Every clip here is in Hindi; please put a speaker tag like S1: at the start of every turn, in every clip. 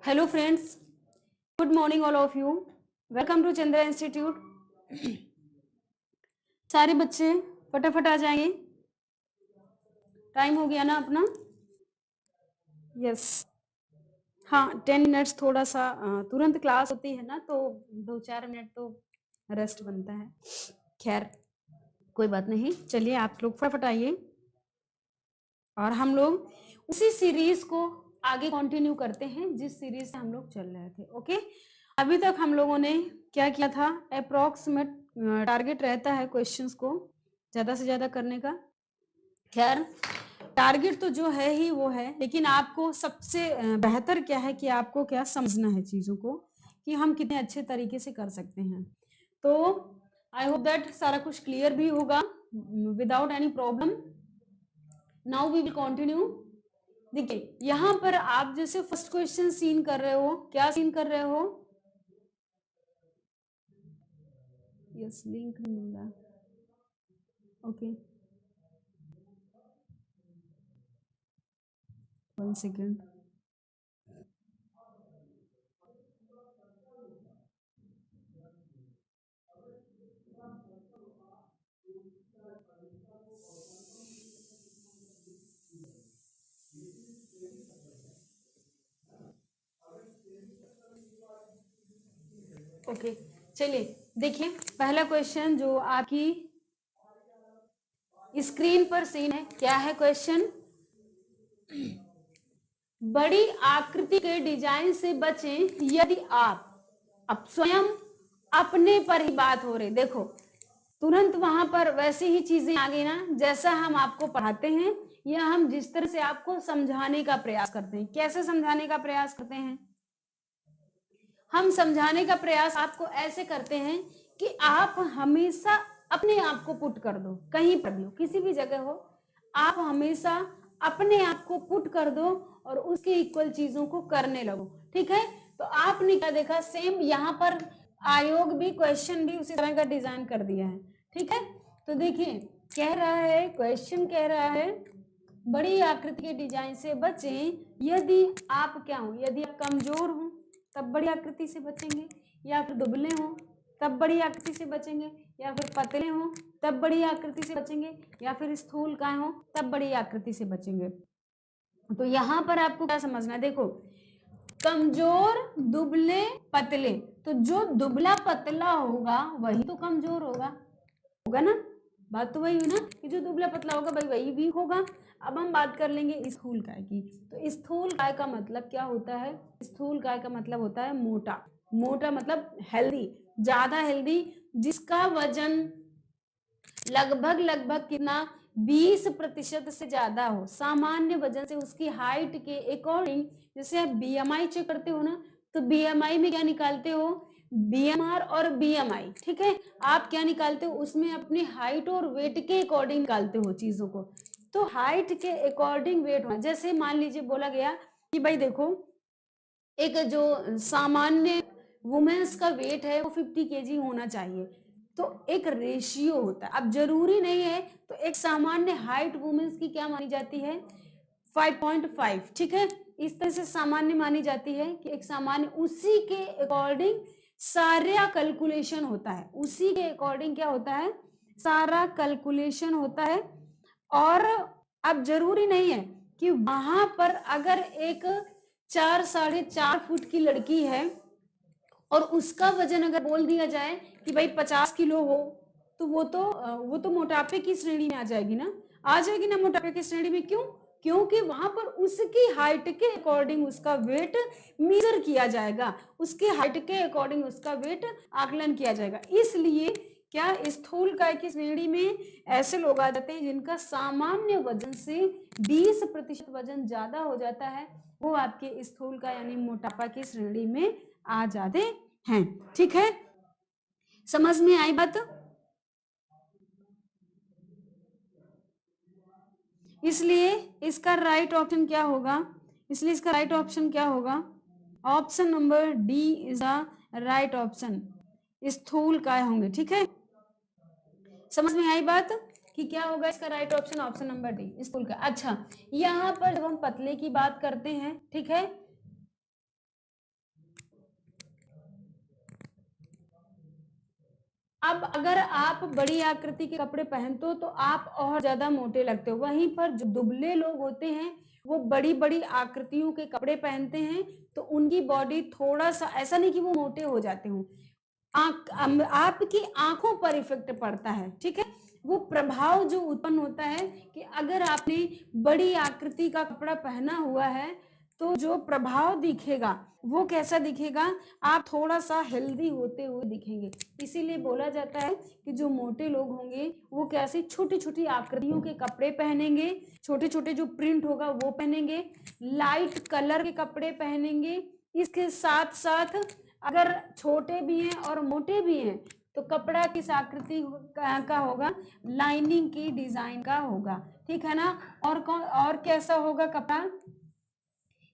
S1: Hello friends, good morning all of you. Welcome to Chandra institute. सारे बच्चे फटाफट आ जाएंगे, टाइम हो गया ना अपना। यस, हाँ 10 मिनट्स थोड़ा सा तुरंत क्लास होती है ना, तो 2-4 मिनट तो रेस्ट बनता है। खैर कोई बात नहीं, चलिए आप लोग फटाफट आइए और हम लोग उसी सीरीज को आगे कंटिन्यू करते हैं जिस सीरीज से हम लोग चल रहे थे। ओके, अभी तक हम लोगों ने क्या किया था, अप्रोक्सीमेट टारगेट रहता है क्वेश्चंस को ज्यादा से ज्यादा करने का। खैर टारगेट तो जो है ही वो है, लेकिन आपको सबसे बेहतर क्या है कि आपको क्या समझना है चीजों को, कि हम कितने अच्छे तरीके से कर सकते हैं। तो आई होप दैट सारा कुछ क्लियर भी होगा without any problem. Now we will continue. देखिए यहाँ पर आप जैसे फर्स्ट क्वेश्चन सीन कर रहे हो, क्या सीन कर रहे हो? यस, लिंक नहीं मिल रहा। Okay, 1 second. ओके, चलिए देखिए पहला क्वेश्चन जो आपकी स्क्रीन पर सीन है, क्या है क्वेश्चन? बड़ी आकृति के डिजाइन से बचें यदि आप, अब स्वयं अपने पर ही बात हो रही, देखो तुरंत वहां पर वैसी ही चीजें आ गई ना जैसा हम आपको पढ़ाते हैं, या हम जिस तरह से आपको समझाने का प्रयास करते हैं। कैसे समझाने का प्रयास करते हैं? हम समझाने का प्रयास आपको ऐसे करते हैं कि आप हमेशा अपने आप को पुट कर दो, कहीं पर भी हो, किसी भी जगह हो, आप हमेशा अपने आप को पुट कर दो और उसके इक्वल चीजों को करने लगो। ठीक है, तो आपने क्या देखा, सेम यहाँ पर आयोग भी क्वेश्चन भी उसी तरह का डिजाइन कर दिया है। ठीक है, तो देखिए कह रहा है, क्वेश्चन कह रहा है बड़ी आकृति के डिजाइन से बचें यदि आप क्या हो, यदि आप कमजोर हो तब बड़ी आकृति से बचेंगे, या फिर दुबले हो तब बड़ी आकृति से बचेंगे, या फिर पतले हो तब बड़ी आकृति से बचेंगे, या फिर स्थूल काय हो तब बड़ी आकृति से बचेंगे। तो यहाँ पर आपको क्या समझना है, देखो कमजोर, दुबले, पतले, तो जो दुबला पतला होगा वही तो कमजोर होगा ना। बात तो वही हुई ना कि जो दुबला पतला होगा भाई वही वीक होगा। अब हम बात कर लेंगे स्थूल काय की। तो स्थूल काय का मतलब क्या होता है? स्थूल काय का मतलब होता है मोटा। मोटा मतलब हेल्दी, ज्यादा हेल्दी, जिसका वजन लगभग कितना, 20% से ज्यादा हो सामान्य वजन से, उसकी हाइट के अकॉर्डिंग। जैसे आप बीएमआई चेक करते हो ना, तो बीएमआई में क्या निकालते हो, बीएमआर और बीएमआई। ठीक है, आप क्या निकालते हो उसमें, अपनी हाइट और वेट के अकॉर्डिंग निकालते हो चीजों को। तो हाइट के अकॉर्डिंग वेट होना, जैसे मान लीजिए बोला गया कि भाई देखो एक जो सामान्य वुमेन्स का वेट है वो 50 केजी होना चाहिए, तो एक रेशियो होता है। अब जरूरी नहीं है, तो एक सामान्य हाइट वुमेन्स की क्या मानी जाती है, 5.5। ठीक है, इस तरह से सामान्य मानी जाती है कि एक सामान्य, उसी के अकॉर्डिंग सारा कैलकुलेशन होता है, उसी के अकॉर्डिंग क्या होता है, सारा कैलकुलेशन होता है। और अब जरूरी नहीं है कि वहां पर अगर एक 4-4.5 फुट की लड़की है और उसका वजन अगर बोल दिया जाए कि भाई 50 किलो हो, तो वो तो मोटापे की श्रेणी में आ जाएगी ना, मोटापे की श्रेणी में। क्यों? क्योंकि वहां पर उसकी हाइट के अकॉर्डिंग उसका वेट मेजर किया जाएगा, उसकी हाइट के अकॉर्डिंग उसका वेट आकलन किया जाएगा। इसलिए क्या, स्थूल काय की श्रेणी में ऐसे लोग आ जाते हैं जिनका सामान्य वजन से 20% वजन ज्यादा हो जाता है, वो आपके स्थूल काय यानी मोटापा की श्रेणी में आ जाते हैं। ठीक है, समझ में आई बात? इसलिए इसका राइट ऑप्शन क्या होगा, option number D is the right option, स्थूल काय होंगे। ठीक है, समझ में आई बात कि क्या होगा इसका right option, option number D स्थूल काय। अच्छा, यहाँ पर जब हम पतले की बात करते हैं, ठीक है, अब अगर आप बड़ी आकृति के कपड़े पहनते हो तो आप और ज्यादा मोटे लगते हो, वहीं पर जो दुबले लोग होते हैं वो बड़ी बड़ी आकृतियों के कपड़े पहनते हैं तो उनकी बॉडी थोड़ा सा, ऐसा नहीं कि वो मोटे हो जाते हों, आपकी आंखों पर इफेक्ट पड़ता है, ठीक है। वो प्रभाव जो उत्पन्न होता है कि अगर आपने बड़ी आकृति का कपड़ा पहना हुआ है तो जो प्रभाव दिखेगा वो कैसा दिखेगा, आप थोड़ा सा हेल्दी होते हुए दिखेंगे। इसीलिए बोला जाता है कि जो मोटे लोग होंगे वो कैसे छोटी छोटी आकृतियों के कपड़े पहनेंगे, छोटे छोटे जो प्रिंट होगा वो पहनेंगे, लाइट कलर के कपड़े पहनेंगे। इसके साथ साथ अगर छोटे भी हैं और मोटे भी हैं तो कपड़ा किस आकृति का होगा, लाइनिंग की डिजाइन का होगा, ठीक है ना। और कैसा होगा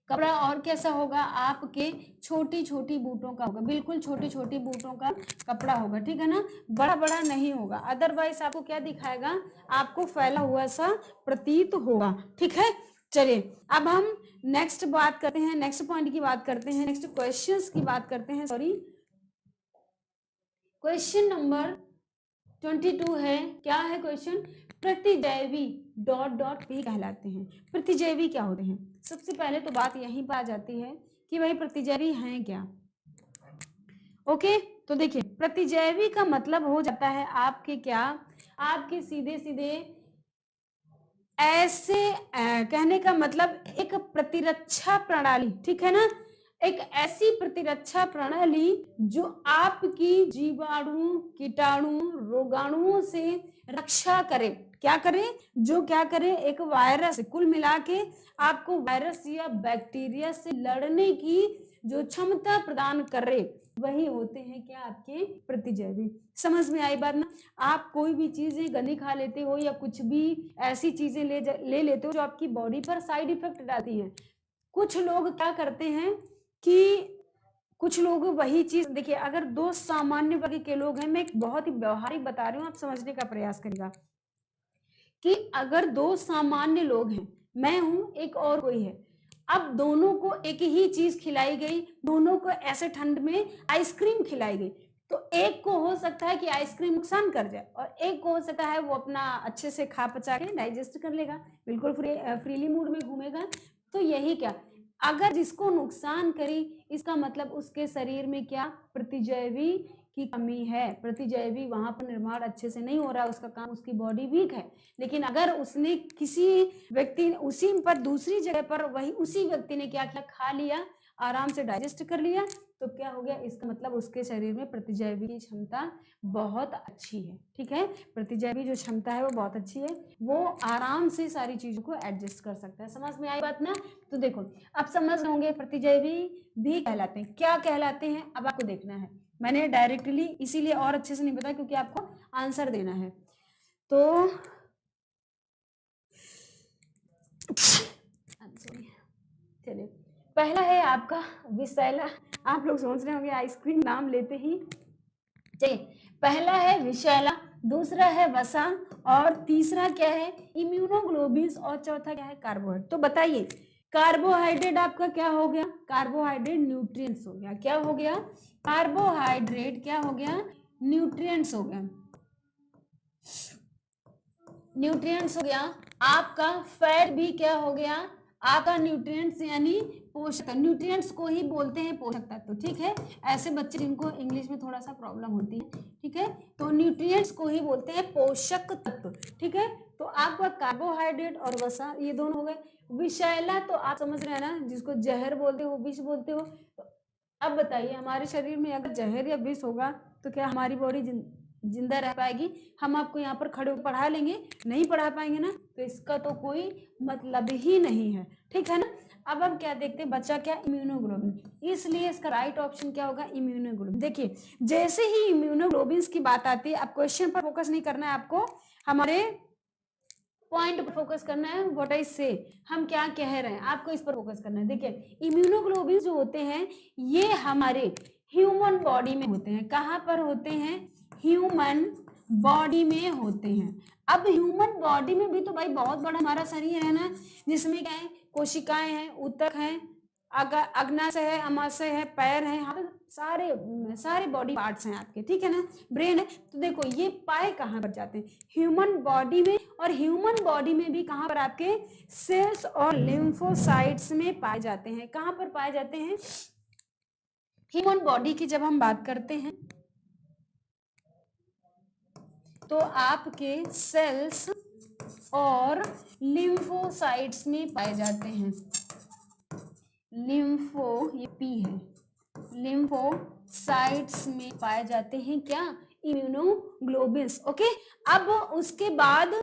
S1: कपड़ा और कैसा होगा, आपके छोटी छोटी बूटों का होगा, बिल्कुल छोटी छोटी बूटों का कपड़ा होगा, ठीक है ना, बड़ा बड़ा नहीं होगा। अदरवाइज आपको क्या दिखाएगा, आपको फैला हुआ सा प्रतीत होगा, ठीक है। चलिए अब हम नेक्स्ट बात करते हैं, नेक्स्ट पॉइंट की बात करते हैं, नेक्स्ट क्वेश्चंस की बात करते हैं। सॉरी, क्वेश्चन नंबर 22 है, क्या है क्वेश्चन, प्रतिजैवी डॉट डॉट भी कहलाते हैं। प्रतिजैवी क्या होते हैं, सबसे पहले तो बात यहीं पर आ जाती है कि भाई प्रतिजैवी हैं क्या। ओके, तो देखिए प्रतिजैवी का मतलब हो जाता है आपके क्या, आपके सीधे सीधे ऐसे कहने का मतलब एक प्रतिरक्षा प्रणाली, ठीक है ना, एक ऐसी प्रतिरक्षा प्रणाली जो आपकी जीवाणु कीटाणु रोगाणुओं से रक्षा करे, क्या करे, जो क्या करे, एक वायरस, कुल मिला के आपको वायरस या बैक्टीरिया से लड़ने की जो क्षमता प्रदान करे, वही होते हैं क्या, आपके प्रतिजैवी। समझ में आई बात ना। आप कोई भी चीजें गंदी खा लेते हो या कुछ भी ऐसी चीजें ले लेते हो जो आपकी बॉडी पर साइड इफेक्ट डालती हैं। कुछ लोग क्या करते हैं कि कुछ लोग वही चीज, देखिए अगर दो सामान्य वर्ग के लोग हैं, मैं एक बहुत ही व्यवहारिक बता रही हूँ, आप समझने का प्रयास करिएगा कि अगर दो सामान्य लोग हैं, मैं हूं एक और कोई है, अब दोनों को एक ही चीज खिलाई गई, दोनों को ऐसे ठंड में आइसक्रीम खिलाई गई, तो एक को हो सकता है कि आइसक्रीम नुकसान कर जाए और एक को हो सकता है वो अपना अच्छे से खा पचा के डाइजेस्ट कर लेगा, बिल्कुल फ्रीली मूड में घूमेगा। तो यही क्या, अगर जिसको नुकसान करी इसका मतलब उसके शरीर में क्या, प्रतिजैवी की कमी है, प्रतिजैवी वहां पर निर्माण अच्छे से नहीं हो रहा, उसका काम, उसकी बॉडी वीक है। लेकिन अगर उसने किसी व्यक्ति उसी पर दूसरी जगह पर वही उसी व्यक्ति ने क्या किया, खा लिया, आराम से डाइजेस्ट कर लिया, तो क्या हो गया, इसका मतलब उसके शरीर में प्रतिजैवी की क्षमता बहुत अच्छी है, ठीक है। प्रतिजैवी जो क्षमता है वो बहुत अच्छी है, वो आराम से सारी चीजों को एडजस्ट कर सकता है। समझ में आई बात ना। तो देखो अब समझ होंगे प्रतिजैवी भी कहलाते हैं, क्या कहलाते हैं, अब आपको देखना है। मैंने डायरेक्टली इसीलिए और अच्छे से नहीं बताया क्योंकि आपको आंसर देना है। तो चलिए, पहला है आपका विषैला। आप लोग सोच रहे होंगे आइसक्रीम नाम लेते ही। चलिए, पहला है विषैला, दूसरा है वसा और तीसरा क्या है, इम्यूनोग्लोबिन्स और चौथा क्या है, कार्बोहाइड्रेट। तो बताइए कार्बोहाइड्रेट आपका क्या हो गया, कार्बोहाइड्रेट न्यूट्रिएंट्स हो गया, क्या हो गया, कार्बोहाइड्रेट क्या हो गया, न्यूट्रिएंट्स हो गया, न्यूट्रिएंट्स हो गया। आपका फैट भी क्या हो गया, आपका न्यूट्रिएंट्स यानी पोषक, न्यूट्रिएंट्स को ही बोलते हैं पोषक तत्व, ठीक है। ऐसे बच्चे जिनको इंग्लिश में थोड़ा सा प्रॉब्लम होती है, ठीक है, तो न्यूट्रिएंट्स को ही बोलते हैं पोषक तत्व, ठीक है। तो आपका कार्बोहाइड्रेट और वसा ये दोनों हो गए। विषैला तो आप समझ रहे हैं ना, जिसको जहर बोलते हो, विष बोलते हो। तो अब बताइए हमारे शरीर में अगर जहर या विष होगा तो क्या हमारी बॉडी जिंदा रह पाएगी? हम आपको यहाँ पर खड़े पढ़ा लेंगे, नहीं पढ़ा पाएंगे ना, तो इसका तो कोई मतलब ही नहीं है, ठीक है ना। अब हम क्या देखते हैं, बच्चा क्या, इम्यूनोग्लोबिन, इसलिए इसका राइट ऑप्शन क्या होगा, इम्यूनोग्लोबिन। देखिए जैसे ही इम्यूनोग्लोबिन की बात आती है, अब क्वेश्चन पर फोकस नहीं करना है आपको, हमारे पॉइंट पर फोकस करना है, व्हाट आई से, हम क्या कह रहे हैं आपको इस पर फोकस करना है। देखिए इम्यूनोग्लोबिन जो होते हैं ये हमारे ह्यूमन बॉडी में होते हैं, कहाँ पर होते हैं, ह्यूमन बॉडी में होते हैं। अब ह्यूमन बॉडी में भी तो भाई बहुत बड़ा हमारा शरीर है ना, जिसमें क्या है, कोशिकाएं हैं, ऊतक हैं, अग्नाशय है, अमाशय है, पैर है, यहाँ पे सारे बॉडी पार्ट्स हैं आपके, ठीक है ना, ब्रेन है। तो देखो ये पाए कहाँ पर जाते हैं, ह्यूमन बॉडी में, और ह्यूमन बॉडी में भी कहाँ पर आपके सेल्स और लिम्फोसाइट्स में पाए जाते हैं। कहाँ पर पाए जाते हैं, ह्यूमन बॉडी की जब हम बात करते हैं तो आपके सेल्स और लिम्फोसाइट्स में पाए जाते हैं। लिम्फो, ये पी है, लिम्फोसाइट्स में पाए जाते हैं क्या, इम्यूनोग्लोबिन्स। ओके, अब उसके बाद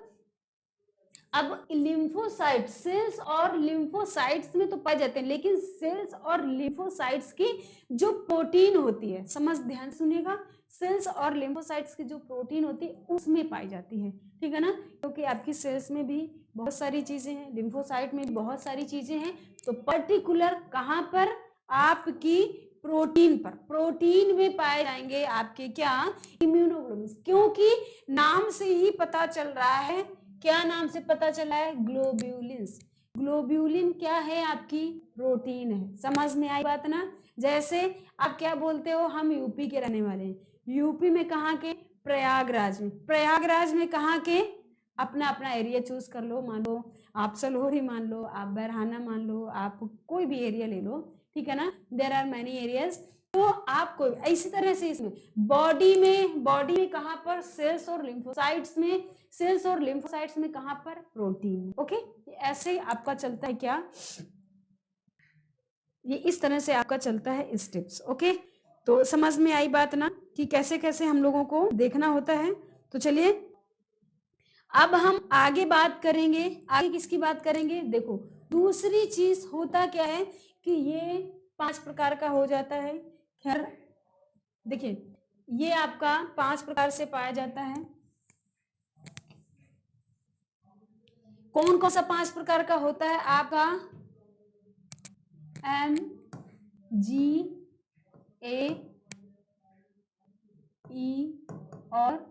S1: अब लिम्फोसाइट, सेल्स और लिम्फोसाइट्स में तो पाए जाते हैं, लेकिन सेल्स और लिम्फोसाइट्स की जो प्रोटीन होती है, समझ ध्यान सुनिएगा, सेल्स और लिम्फोसाइट्स की जो प्रोटीन होती है उसमें पाई जाती है, ठीक है ना, क्योंकि आपकी सेल्स में भी बहुत सारी चीजें हैं, लिम्फोसाइट में भी बहुत सारी चीजें हैं, तो पर्टिकुलर कहाँ पर, आपकी प्रोटीन पर, प्रोटीन में पाए जाएंगे आपके क्या, इम्यूनोग्लोबिन्स। क्योंकि नाम से ही पता चल रहा है, क्या नाम से पता चला है, ग्लोब्यूलिन्स। ग्लोब्यूलिन क्या है, आपकी प्रोटीन है। समझ में आई बात ना। जैसे आप क्या बोलते हो, हम यूपी के रहने वाले हैं, यूपी में कहाँ के, प्रयागराज में, प्रयागराज में कहाँ के, अपना अपना एरिया चूज कर लो, मान लो आप सलोरी मान लो, आप बरहाना मान लो, आप कोई भी एरिया ले लो, ठीक है ना, देयर आर मेनी एरियाज। तो आपको इसी तरह से इसमें बॉडी में कहाँ पर, सेल्स और लिम्फोसाइट्स में, सेल्स और लिम्फोसाइट्स में कहाँ पर, प्रोटीन। ओके, ऐसे आपका चलता है क्या, ये इस तरह से आपका चलता है स्टेप्स। ओके, तो समझ में आई बात ना कि कैसे कैसे हम लोगों को देखना होता है। तो चलिए अब हम आगे बात करेंगे, आगे किसकी बात करेंगे, देखो दूसरी चीज होता क्या है कि ये 5 प्रकार का हो जाता है। खैर देखिए, ये आपका 5 प्रकार से पाया जाता है। कौन कौन सा 5 प्रकार का होता है, आपका M, G, A, E और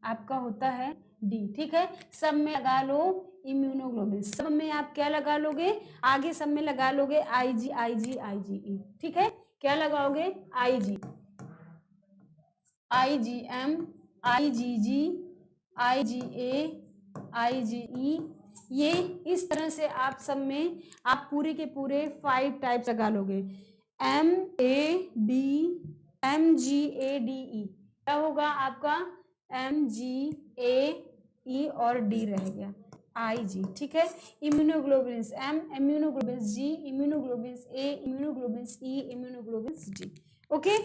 S1: आपका होता है D, ठीक है। सब में लगा लो इम्यूनोग्लोबिन, सब में आप क्या लगा लोगे, आगे सब में लगा लोगे IG, IG, IgE, ठीक है। क्या लगाओगे, IG, IgM, IgG, IgA, IgE, ये इस तरह से आप सब में आप पूरे के पूरे 5 टाइप्स लगा लोगे। MGADE क्या होगा आपका, MGAE और D रह गया, IG, ठीक है। Immunoglobins M, immunoglobins G, immunoglobins A, immunoglobins E, immunoglobins D। Okay,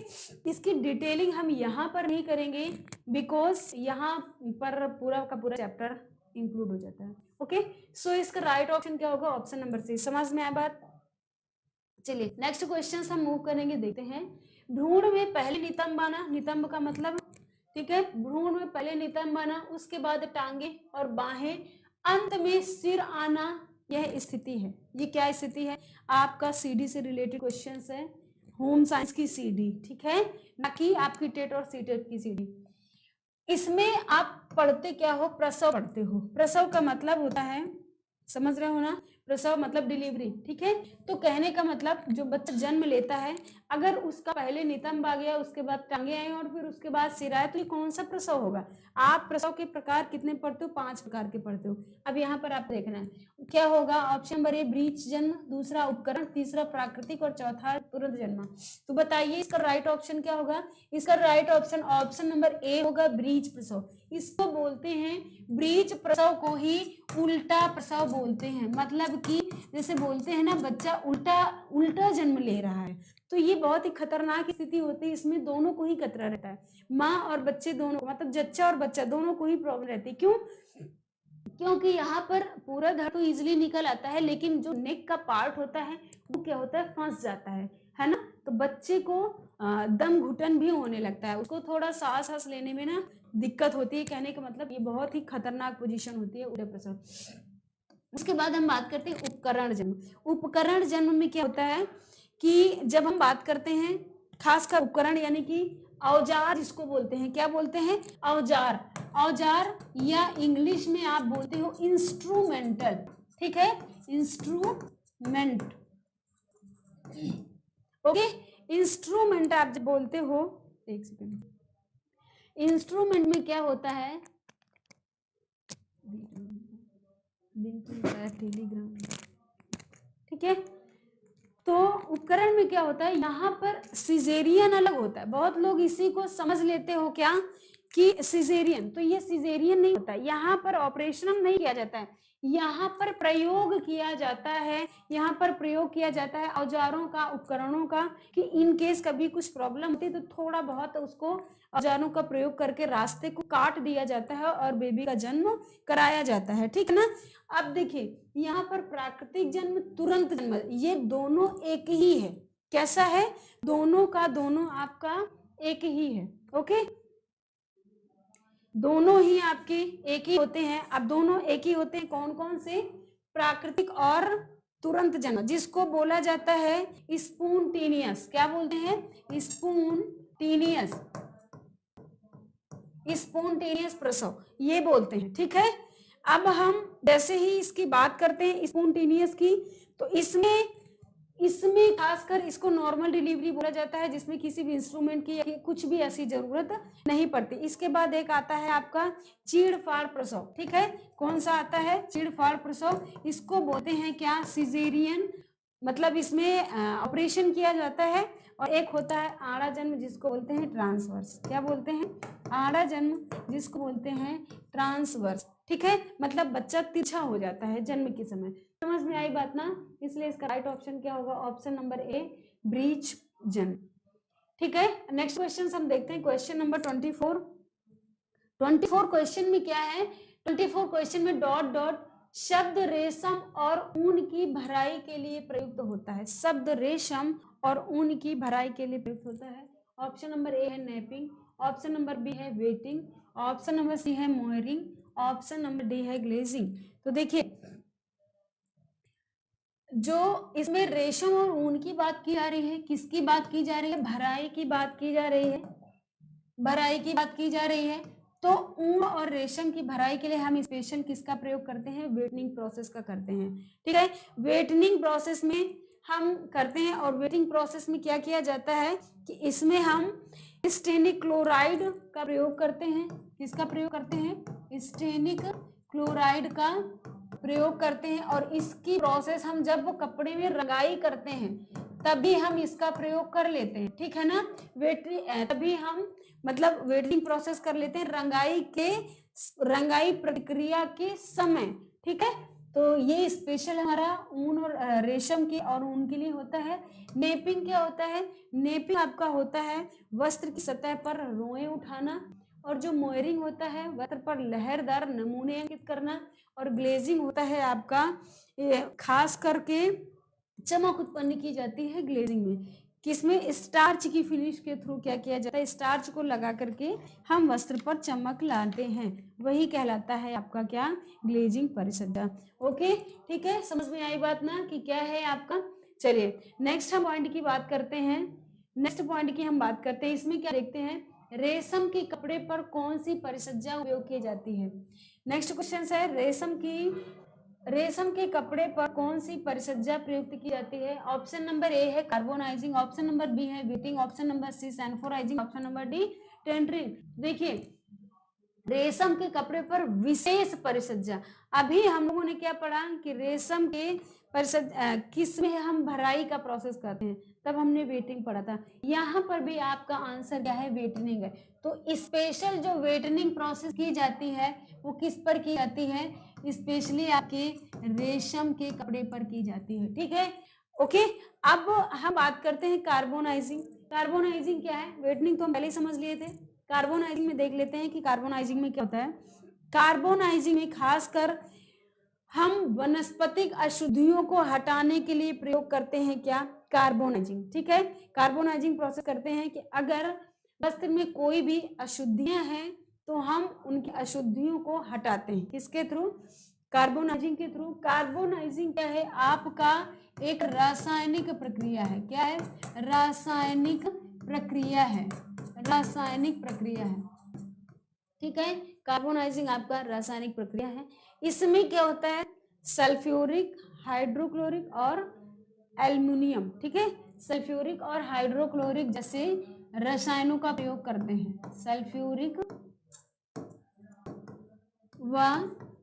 S1: इसकी डिटेलिंग हम यहाँ पर नहीं करेंगे, बिकॉज यहाँ पर पूरा का पूरा चैप्टर इंक्लूड हो जाता है। ओके, सो इसका राइट ऑप्शन क्या होगा, ऑप्शन नंबर C। समझ में आया बात। चलिए नेक्स्ट क्वेश्चन हम मूव करेंगे, देखते हैं। भ्रूण में पहले नितंब आना, नितंब का मतलब, ठीक है, भ्रूण में पहले नितंब आना, उसके बाद टांगे और बाहें, अंत में सिर आना, यह स्थिति है। ये क्या स्थिति है, आपका CD से रिलेटेड क्वेश्चन है, होम साइंस की CD, ठीक है, ना कि आपकी टेट और सीटेट की CD। इसमें आप पढ़ते क्या हो, प्रसव पढ़ते हो। प्रसव का मतलब होता है, समझ रहे हो ना, प्रसव मतलब डिलीवरी, ठीक है। तो कहने का मतलब जो बच्चा जन्म लेता है, अगर उसका पहले नितंब आ गया, उसके बाद टांगे आए और फिर उसके बाद सिर आए, तो ये कौन सा प्रसव होगा। आप प्रसव के प्रकार कितने पढ़ते हो, 5 प्रकार के पढ़ते हो। अब यहाँ पर आप देखना है क्या होगा, ऑप्शन नंबर A ब्रीच जन्म, दूसरा उपकरण, तीसरा प्राकृतिक और चौथा तुरंत जन्म। तो बताइए इसका राइट ऑप्शन क्या होगा, इसका right option option number A होगा, ब्रीच प्रसव। इसको बोलते हैं, ब्रीच प्रसव को ही उल्टा प्रसव बोलते हैं। मतलब कि जैसे बोलते हैं ना, बच्चा उल्टा जन्म ले रहा है, तो ये बहुत ही खतरनाक स्थिति होती है। इसमें दोनों को ही खतरा रहता है, माँ और बच्चे दोनों, मतलब जच्चा और बच्चा दोनों को ही प्रॉब्लम रहती है। क्यों, क्योंकि यहाँ पर पूरा धड़ तो इजिली निकल आता है, लेकिन जो नेक का पार्ट होता है वो क्या होता है, फंस जाता है ना। तो बच्चे को दम घुटन भी होने लगता है, उसको थोड़ा सांस लेने में ना दिक्कत होती है। कहने का मतलब ये बहुत ही खतरनाक पोजीशन होती है उल्टा प्रसव। उसके बाद हम बात करते हैं उपकरण जन्म। उपकरण जन्म में क्या होता है कि जब हम बात करते हैं खासकर उपकरण, यानी कि औजार जिसको बोलते हैं, क्या बोलते हैं, औजार, औजार, या इंग्लिश में आप बोलते हो इंस्ट्रूमेंटल, ठीक है, इंस्ट्रूमेंट, ओके, इंस्ट्रूमेंट आप जब बोलते हो, एक सेकंड, इंस्ट्रूमेंट में क्या होता है, टेलीग्राम, ठीक है। तो उपकरण में क्या होता है, यहाँ पर सिजेरियन अलग होता है, बहुत लोग इसी को समझ लेते हो क्या कि सिजेरियन, तो ये सिजेरियन नहीं होता है, यहाँ पर ऑपरेशन नहीं किया जाता है, यहाँ पर प्रयोग किया जाता है, यहाँ पर प्रयोग किया जाता है औजारों का, उपकरणों का, कि इन केस कभी कुछ प्रॉब्लम होती है तो थोड़ा बहुत उसको औजारों का प्रयोग करके रास्ते को काट दिया जाता है और बेबी का जन्म कराया जाता है, ठीक है ना। अब देखिए यहाँ पर प्राकृतिक जन्म, तुरंत जन्म, ये दोनों एक ही है, कैसा है, दोनों का दोनों आपका एक ही है, ओके, दोनों ही आपके एक ही होते हैं। अब दोनों एक ही होते हैं, कौन कौन से, प्राकृतिक और तुरंत जन्म, जिसको बोला जाता है स्पॉन्टेनियस, क्या बोलते हैं, स्पॉन्टेनियस, स्पॉन्टेनियस प्रसव, ये बोलते हैं, ठीक है। अब हम जैसे ही इसकी बात करते हैं स्पॉन्टेनियस की, तो इसमें खासकर इसको नॉर्मल डिलीवरी बोला जाता है, जिसमें किसी भी इंस्ट्रूमेंट की कुछ भी ऐसी जरूरत नहीं पड़ती। इसके बाद एक आता है आपका चीड़-फाड़ प्रसव, ठीक है, कौन सा आता है, चीड़-फाड़ प्रसव, इसको बोलते हैं क्या, सिजेरियन, मतलब इसमें ऑपरेशन किया जाता है। और एक होता है आड़ा जन्म, जिसको बोलते हैं ट्रांसवर्स, क्या बोलते हैं, आड़ा जन्म, जिसको बोलते हैं ट्रांसवर्स, ठीक है, मतलब बच्चा तिरछा हो जाता है जन्म के समय। समझ में आई बात ना, इसलिए इसका राइट ऑप्शन क्या होगा, ऑप्शन नंबर ए, ब्रीच जन्म, ठीक है। नेक्स्ट क्वेश्चन हम देखते हैं, क्वेश्चन नंबर 24। 24 क्वेश्चन में क्या है, 24 क्वेश्चन में डॉट डॉट शब्द रेशम और ऊन की भराई के लिए प्रयुक्त होता है, शब्द रेशम और ऊन की भराई के लिए प्रयुक्त होता है। ऑप्शन नंबर ए है नेपिंग, ऑप्शन नंबर बी है वेटिंग, ऑप्शन नंबर सी है मोयरिंग, ऑप्शन नंबर डी है ग्लेजिंग। तो देखिए जो इसमें रेशम और ऊन की बात की जा रही है, किसकी बात की जा रही है, भराई की बात की जा रही है, भराई की बात की जा रही है। तो ऊन और रेशम की भराई के लिए हम स्पेशल किसका प्रयोग करते हैं, वेटनिंग प्रोसेस का करते हैं, ठीक है। वेटनिंग प्रोसेस में हम करते हैं, और वेटिंग प्रोसेस में क्या किया जाता है कि इसमें हम स्टेनिक क्लोराइड का प्रयोग करते हैं, किसका प्रयोग करते हैं, स्टेनिक क्लोराइड का प्रयोग करते हैं। और इसकी प्रोसेस हम जब कपड़े में रंगाई करते हैं तभी हम इसका प्रयोग कर लेते हैं, ठीक है ना, तभी हम मतलब वेटिंग प्रोसेस कर लेते हैं रंगाई प्रक्रिया के समय, ठीक है। तो ये स्पेशल हमारा ऊन और रेशम के और ऊन के लिए होता है। नेपिंग क्या होता है, नेपिंग आपका होता है वस्त्र की सतह पर रोए उठाना, और जो मोयरिंग होता है वस्त्र पर लहरदार नमूने अंकित करना, और ग्लेजिंग होता है आपका खास करके चमक उत्पन्न की जाती है ग्लेजिंग में, किसमें, स्टार्च की फिनिश के थ्रू क्या किया जाता है, स्टार्च को लगा करके हम वस्त्र पर चमक लाते हैं, वही कहलाता है आपका क्या, ग्लेजिंग परिशुद्धता। ओके, ठीक है, समझ में आई बात ना कि क्या है आपका। चलिए नेक्स्ट हम पॉइंट की बात करते हैं, नेक्स्ट पॉइंट की हम बात करते हैं, इसमें क्या देखते हैं, रेशम के कपड़े पर कौन सी परिसज्जा उपयोग की जाती है। नेक्स्ट क्वेश्चन है, रेशम के कपड़े पर कौन सी परिसज्जा प्रयुक्त की जाती है। ऑप्शन नंबर ए है कार्बोनाइजिंग, ऑप्शन नंबर बी है weighting, option number C sanforizing, option number D tendering. देखिए रेशम के कपड़े पर विशेष परिसज्जा, अभी हम लोगों ने क्या पढ़ा कि रेशम के किस में हम भराई का प्रोसेस करते हैं, तब हमने वेटिंग पढ़ा था। यहाँ पर भी आपका आंसर क्या है, वेटनिंग है। तो स्पेशल जो वेटनिंग प्रोसेस की जाती है वो किस पर की जाती है, स्पेशली आपके रेशम के कपड़े पर की जाती है, ठीक है। ओके, अब हम बात करते हैं कार्बोनाइजिंग। कार्बोनाइजिंग क्या है, वेटनिंग तो हम पहले ही समझ लिए थे, कार्बोनाइजिंग में देख लेते हैं कि कार्बोनाइजिंग में क्या होता है। कार्बोनाइजिंग में खासकर हम वनस्पतिक अशुद्धियों को हटाने के लिए प्रयोग करते हैं क्या, कार्बोनाइजिंग, ठीक है। कार्बोनाइजिंग प्रोसेस करते हैं कि अगर वस्त्र में कोई भी अशुद्धियां हैं तो हम उनकी अशुद्धियों को हटाते हैं, किसके थ्रू, कार्बोनाइजिंग के थ्रू। कार्बोनाइजिंग क्या है, आपका एक रासायनिक प्रक्रिया है, क्या है, रासायनिक प्रक्रिया है, रासायनिक प्रक्रिया है, ठीक है। कार्बोनाइजिंग आपका रासायनिक प्रक्रिया है। इसमें क्या होता है, सल्फ्यूरिक, हाइड्रोक्लोरिक और एल्युमिनियम, ठीक है, सल्फ्यूरिक और हाइड्रोक्लोरिक जैसे रसायनों का प्रयोग करते हैं। सल्फ्यूरिक व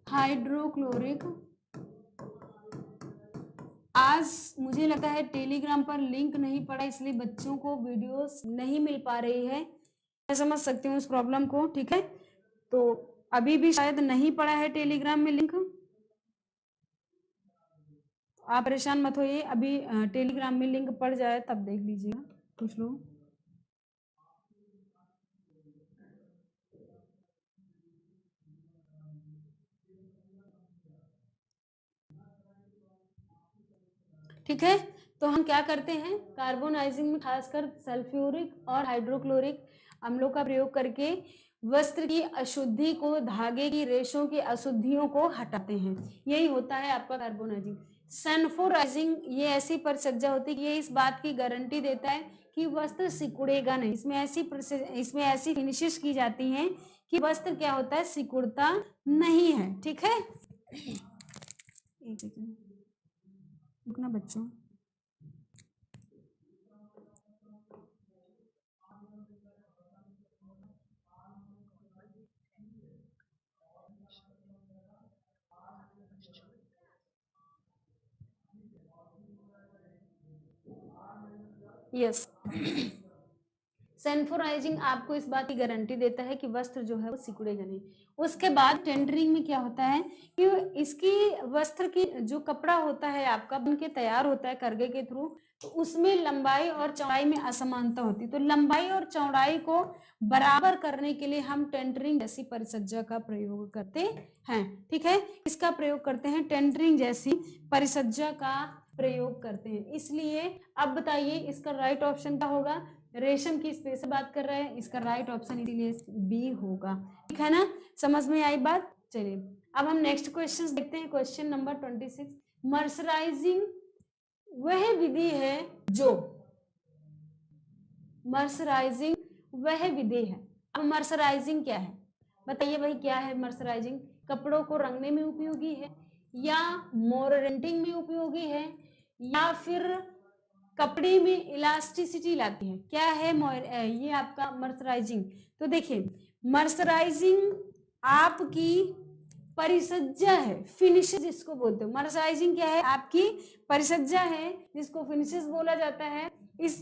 S1: हाइड्रोक्लोरिक। आज मुझे लगता है टेलीग्राम पर लिंक नहीं पड़ा, इसलिए बच्चों को वीडियोस नहीं मिल पा रही है। मैं समझ सकती हूँ उस प्रॉब्लम को, ठीक है। तो अभी भी शायद नहीं पड़ा है टेलीग्राम में लिंक, आप परेशान मत होइए, अभी टेलीग्राम में लिंक पड़ जाए तब देख लीजिएगा कुछ लोग। ठीक है, तो हम क्या करते हैं, कार्बोनाइजिंग में खासकर सल्फ्यूरिक और हाइड्रोक्लोरिक अम्लों का प्रयोग करके वस्त्र की अशुद्धि को, धागे की रेशों की अशुद्धियों को हटाते हैं। यही होता है आपका कार्बोनाइजिंग। सल्फ्यूराइजिंग ये ऐसी परिसज्जा होती है कि ये इस बात की गारंटी देता है कि वस्त्र सिकुड़ेगा नहीं। इसमें ऐसी फिनिशेस की जाती हैं कि वस्त्र क्या होता है, सिकुड़ता नहीं है। ठीक है, एक सेकंड रुकना बच्चों। यस, सल्फ्यूराइजिंग आपको इस बात की गारंटी देता है कि वस्त्र जो है वो सिकुड़ेगा नहीं। उसके बाद टेंडरिंग में क्या होता है कि इसकी वस्त्र की जो कपड़ा होता है आपका बन के तैयार होता है करगे के थ्रू, तो उसमें लंबाई और चौड़ाई में असमानता होती है। तो लंबाई और चौड़ाई को बराबर करने के लिए हम टेंडरिंग जैसी परिसज्जा का प्रयोग करते हैं। ठीक है, इसका प्रयोग करते हैं, टेंडरिंग जैसी परिसज्जा का प्रयोग करते हैं। इसलिए अब बताइए इसका राइट ऑप्शन क्या होगा, रेशम की स्पेस से बात कर रहे हैं, इसका राइट ऑप्शन इसीलिए बी होगा। ठीक है ना, समझ में आई बात। चलिए अब हम नेक्स्ट क्वेश्चन देखते हैं, क्वेश्चन नंबर 26। मर्सराइजिंग वह विधि है जो, मर्सराइजिंग वह विधि है। अब मर्सराइजिंग क्या है बताइए भाई, क्या है मर्सराइजिंग? कपड़ों को रंगने में उपयोगी है, या मोररेंटिंग में उपयोगी है, या फिर कपड़े में इलास्टिसिटी लाती है? क्या है ये आपका मर्सराइजिंग? तो देखिए, मर्सराइजिंग आपकी परिसज्जा है, फिनिशेस जिसको बोलते हो। मर्सराइजिंग क्या है, आपकी परिसज्जा है जिसको फिनिशेस बोला जाता है। इस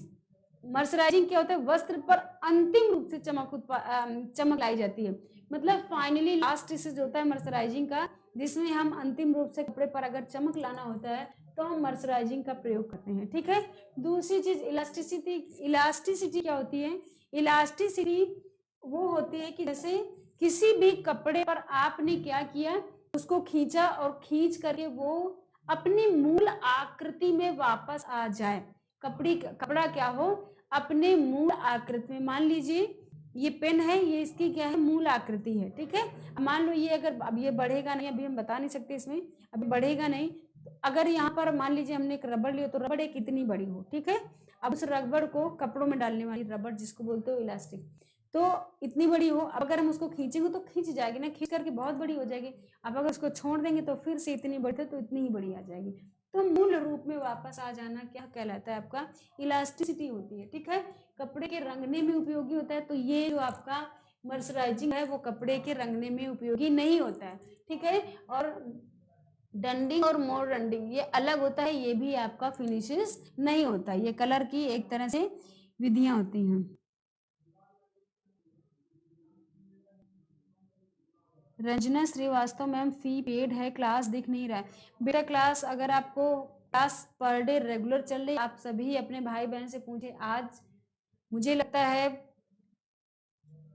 S1: मर्सराइजिंग क्या होता है, वस्त्र पर अंतिम रूप से चमक लाई जाती है। मतलब फाइनली लास्ट स्टेज होता है मर्सराइजिंग का, जिसमें हम अंतिम रूप से कपड़े पर अगर चमक लाना होता है तो हम मर्सराइजिंग का प्रयोग करते हैं। ठीक है, दूसरी चीज इलास्टिसिटी। इलास्टिसिटी क्या होती है? इलास्टिसिटी वो होती है कि जैसे किसी भी कपड़े पर आपने क्या किया, उसको खींचा और खींच करके वो अपनी मूल आकृति में वापस आ जाए। कपड़ा क्या हो, अपने मूल आकृति में। मान लीजिए ये पेन है, ये इसकी क्या है, मूल आकृति है। ठीक है, मान लो ये अगर अब ये बढ़ेगा नहीं, अभी हम बता नहीं सकते इसमें, अभी बढ़ेगा नहीं। अगर यहाँ पर मान लीजिए हमने एक रबड़ लिया, तो रबड़ एक इतनी बड़ी हो, ठीक है। अब उस रबड़ को कपड़ों में डालने वाली रबड़ जिसको बोलते हो इलास्टिक, तो इतनी बड़ी हो। अब अगर हम उसको खींचेंगे तो खींच जाएगी ना, खींच करके बहुत बड़ी हो जाएगी। अब अगर उसको छोड़ देंगे तो फिर से इतनी बड़ी तो इतनी ही बड़ी आ जाएगी। तो मूल रूप में वापस आ जाना क्या कहलाता है, आपका इलास्टिसिटी होती है। ठीक है, कपड़े के रंगने में उपयोगी होता है। तो ये जो आपका मर्सराइजिंग है वो कपड़े के रंगने में उपयोगी नहीं होता है। ठीक है, और डंडिंग और मोर डंडिंग ये अलग होता है, ये भी आपका फिनिशेस नहीं होता। ये कलर की एक तरह से विधियां होती हैं। Ranjana Srivastava ma'am, fee paid है, क्लास दिख नहीं रहा है। बेटा क्लास, अगर आपको क्लास पर डे रेगुलर चल रही, आप सभी अपने भाई बहन से पूछे। आज मुझे लगता है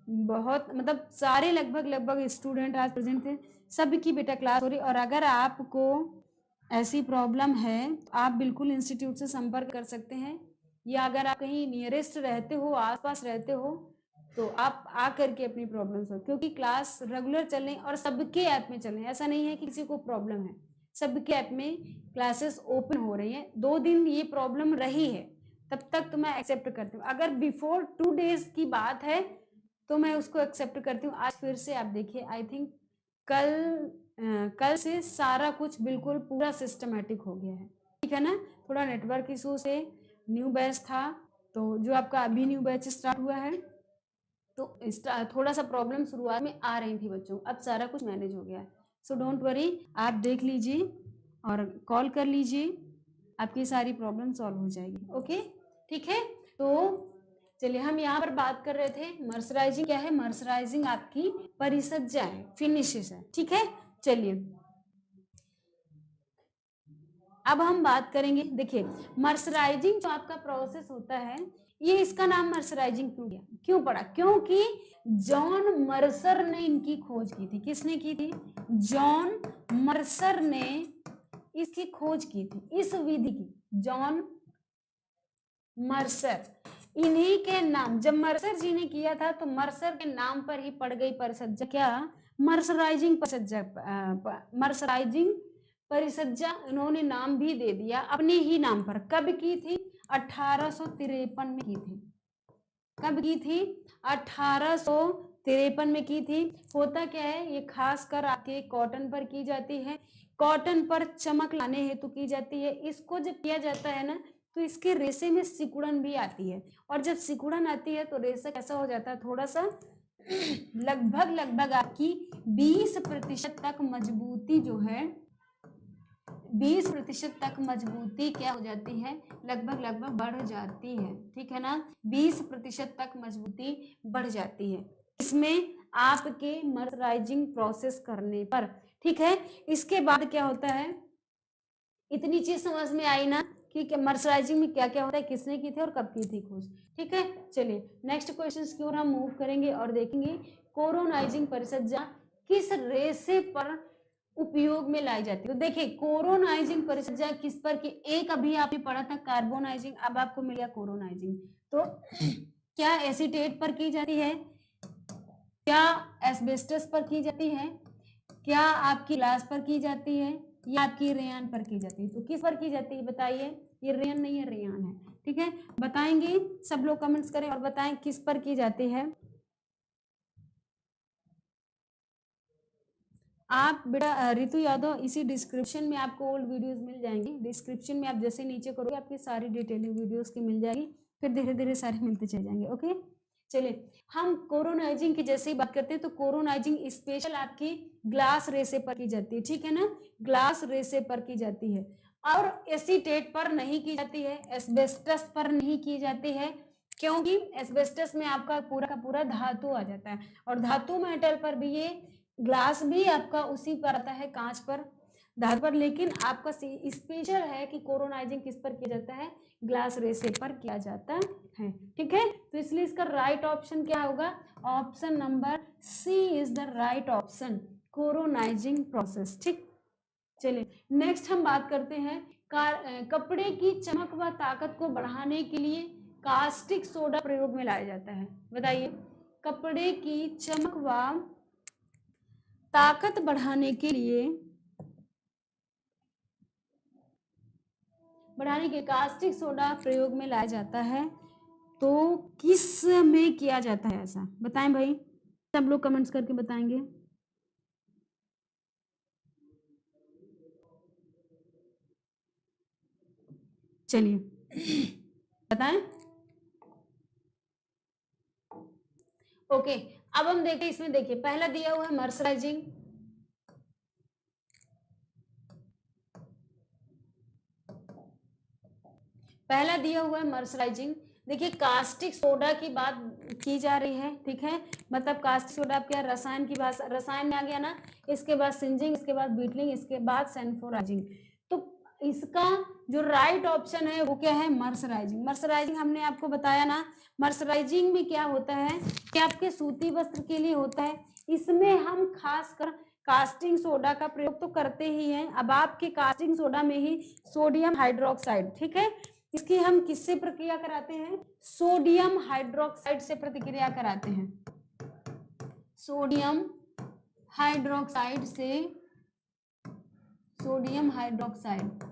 S1: बहुत, मतलब सारे लगभग स्टूडेंट आज प्रेजेंट थे, सबकी बेटा क्लास हो रही। और अगर आपको ऐसी प्रॉब्लम है तो आप बिल्कुल इंस्टीट्यूट से संपर्क कर सकते हैं, या अगर आप कहीं नियरेस्ट रहते हो, आसपास रहते हो, तो आप आ करके अपनी प्रॉब्लम सॉल्व, क्योंकि क्लास रेगुलर चल रही और सबके ऐप में चल रही है। ऐसा नहीं है कि किसी को प्रॉब्लम है, सबके ऐप में क्लासेस ओपन हो रही हैं। 2 दिन ये प्रॉब्लम रही है, तब तक तो मैं एक्सेप्ट करती हूँ। अगर बिफोर 2 डेज की बात है तो मैं उसको एक्सेप्ट करती हूँ। आज फिर से आप देखिए, आई थिंक कल से सारा कुछ बिल्कुल पूरा सिस्टमेटिक हो गया है। ठीक है ना, थोड़ा नेटवर्क इशू से न्यू बैच था, तो जो आपका अभी न्यू बैच स्टार्ट हुआ है, तो थोड़ा सा प्रॉब्लम शुरुआत में आ रही थी बच्चों, अब सारा कुछ मैनेज हो गया है। सो डोंट वरी, आप देख लीजिए और कॉल कर लीजिए, आपकी सारी प्रॉब्लम सॉल्व हो जाएगी। ओके, ठीक है। तो चलिए, हम यहाँ पर बात कर रहे थे मर्सराइजिंग क्या है। मर्सराइजिंग आपकी परिसज्जा है, फिनिशेस है, ठीक है। चलिए, अब हम बात करेंगे, देखिए मर्सराइजिंग जो आपका प्रोसेस होता है, ये इसका नाम मर्सराइजिंग क्यों पड़ा? क्योंकि जॉन मर्सर ने इनकी खोज की थी। किसने की थी? जॉन मर्सर ने इसकी खोज की थी, इस विधि की। जॉन मर्सर, इन्हीं के नाम, जब मर्सर जी ने किया था तो मर्सर के नाम पर ही पड़ गई परिसज्जा, क्या? मर्सराइजिंग परिसज्जा। मर्सराइजिंग परिसज्जा इन्होंने नाम भी दे दिया अपने ही नाम पर। कब की थी? 1853 में की थी। कब की थी? 1853 में की थी। होता क्या है, ये खासकर आपके कॉटन पर की जाती है, कॉटन पर चमक लाने हेतु की जाती है। इसको जब किया जाता है ना, तो इसके रेशे में सिकुड़न भी आती है, और जब सिकुड़न आती है तो रेशा कैसा हो जाता है, थोड़ा सा लगभग आपकी 20% तक मजबूती जो है, 20% तक मजबूती क्या हो जाती है, लगभग बढ़ जाती है, ठीक है ना। 20% तक मजबूती बढ़ जाती है इसमें आपके मर्सराइजिंग प्रोसेस करने पर, ठीक है। इसके बाद क्या होता है, इतनी चीज समझ में आई ना कि मर्सराइजिंग में क्या क्या होता है, किसने की थी और कब की थी खोज, ठीक है। चलिए, नेक्स्ट क्वेश्चन की ओर हम मूव करेंगे और देखेंगे कोरोनाइजिंग परिसज्जा किस रेशे पर उपयोग में लाई जाती है। तो देखिए, कोरोनाइजिंग परिसज्जा किस पर की, एक अभी आपने पढ़ा था कार्बोनाइजिंग, अब आपको मिल गया कोरोनाइजिंग। तो क्या एसीटेट पर की जाती है, क्या एस्बेस्टस पर की जाती है, क्या आपकी ग्लास पर की जाती है, या आपकी रेयान पर की जाती है? तो किस पर की जाती है बताइए? ये रेयान नहीं है, रेयान है, ठीक है। बताएंगे, सब लोग कमेंट्स करें और बताएं किस पर की जाती है। आप बेटा रितु यादव, इसी डिस्क्रिप्शन में आपको ओल्ड वीडियोस मिल जाएंगे। डिस्क्रिप्शन में आप जैसे नीचे करोगे आपकी सारी डिटेलिंग वीडियोस की मिल जाएगी, फिर धीरे धीरे सारे मिलते चले जाएंगे। ओके, चलिए, हम कोरोनाइजिंग की जैसे ही बात करते हैं, तो कोरोनाइजिंग स्पेशल आपकी ग्लास रेशे पर की जाती है, ठीक है ना, ग्लास रेशे पर की जाती है, और एसीटेट पर नहीं की जाती है, एस्बेस्टस पर नहीं की जाती है, क्योंकि एस्बेस्टस में आपका पूरा का पूरा धातु आ जाता है, और धातु मेटल पर भी ये ग्लास भी आपका उसी पर आता है, कांच पर, धातु पर। लेकिन आपका स्पेशल है कि कोरोनाइजिंग किस पर किया जाता है, ग्लास रेशे पर किया जाता है, ठीक है। तो इसलिए इसका राइट ऑप्शन क्या होगा, option number C is the right option, coronizing process, ठीक। चलिए, नेक्स्ट हम बात करते हैं कपड़े की चमक व ताकत को बढ़ाने के लिए कास्टिक सोडा प्रयोग में लाया जाता है। बताइए, कपड़े की चमक व ताकत बढ़ाने के कास्टिक सोडा प्रयोग में लाया जाता है, तो किस में किया जाता है ऐसा, बताएं भाई, सब लोग कमेंट्स करके बताएंगे। चलिए बताएं। ओके, अब हम देखते इसमें, देखिए पहला दिया हुआ है मर्सराइजिंग, पहला दिया हुआ है मर्सराइजिंग। देखिए, कास्टिक सोडा की बात की जा रही है, ठीक है, मतलब कास्टिक सोडा क्या, रसायन की भाषा, रसायन में आ गया ना, इसके बाद सिंजिंग, इसके बाद बीटलिंग, इसके बाद सल्फ्यूराइजिंग। तो इसका जो राइट ऑप्शन है वो क्या है, मर्सराइजिंग। मर्सराइजिंग हमने आपको बताया ना, मर्सराइजिंग में क्या होता है कि आपके सूती वस्त्र के लिए होता है, इसमें हम खासकर कास्टिंग सोडा का प्रयोग तो करते ही हैं। अब आपके कास्टिंग सोडा में ही सोडियम हाइड्रोक्साइड, ठीक है, इसकी हम किससे प्रक्रिया कराते हैं, सोडियम हाइड्रोक्साइड से प्रतिक्रिया कराते हैं, सोडियम हाइड्रोक्साइड से, सोडियम हाइड्रोक्साइड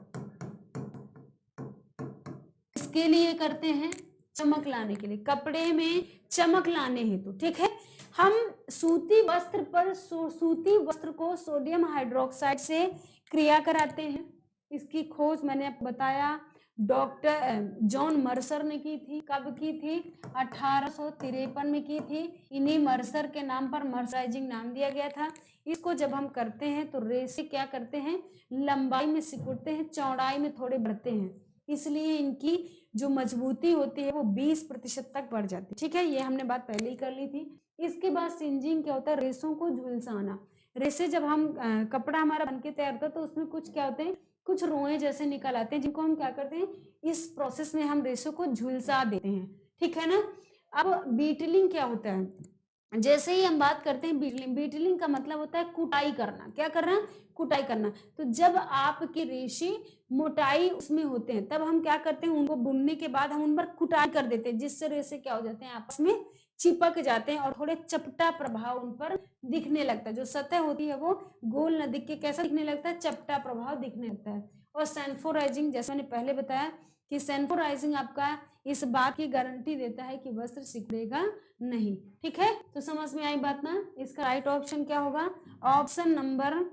S1: इसके लिए करते हैं, चमक लाने के लिए, कपड़े में चमक लाने हेतु, ठीक है। हम सूती वस्त्र पर सूती वस्त्र को सोडियम हाइड्रोक्साइड से क्रिया कराते हैं, इसकी खोज मैंने आपको बताया डॉक्टर जॉन मर्सर ने की थी। कब की थी? 1853 में की थी। इन्हीं मर्सर के नाम पर मर्सराइजिंग नाम दिया गया था। इसको जब हम करते हैं तो रेसे क्या करते हैं, लंबाई में सिकुड़ते हैं, चौड़ाई में थोड़े बढ़ते हैं, इसलिए इनकी जो मजबूती होती है वो 20% तक बढ़ जाती है। ठीक है, ये हमने बात पहले ही कर ली थी। इसके बाद सिंजिंग क्या होता है, रेसों को झुलसाना। रेसे जब हम कपड़ा हमारा बन के तैयार होता है तो उसमें कुछ क्या होते हैं, कुछ रोए जैसे निकल आते हैं, जिनको हम क्या करते हैं, इस प्रोसेस में हम रेसों को झुलसा देते हैं। ठीक है ना। अब बीटलिंग क्या होता है, जैसे ही हम बात करते हैं बीटलिंग, बीटलिंग का मतलब होता है कुटाई करना। क्या करना? कुटाई करना। तो जब आपके रेशे मोटाई उसमें होते हैं तब हम क्या करते हैं, उनको बुनने के बाद हम उन पर कुटाई कर देते हैं, जिससे रेशे क्या हो जाते हैं, आपस में चिपक जाते हैं और थोड़े चपटा प्रभाव उन पर दिखने लगता है। जो सतह होती है वो गोल न दिख के कैसा दिखने लगता है, चपटा प्रभाव दिखने लगता है। और सैनफोराइजिंग, जैसे मैंने पहले बताया कि सैनफोराइजिंग आपका इस बात की गारंटी देता है कि वस्त्र सिकुड़ेगा नहीं। ठीक है, तो समझ में आई बात ना। इसका राइट ऑप्शन क्या होगा, ऑप्शन नंबर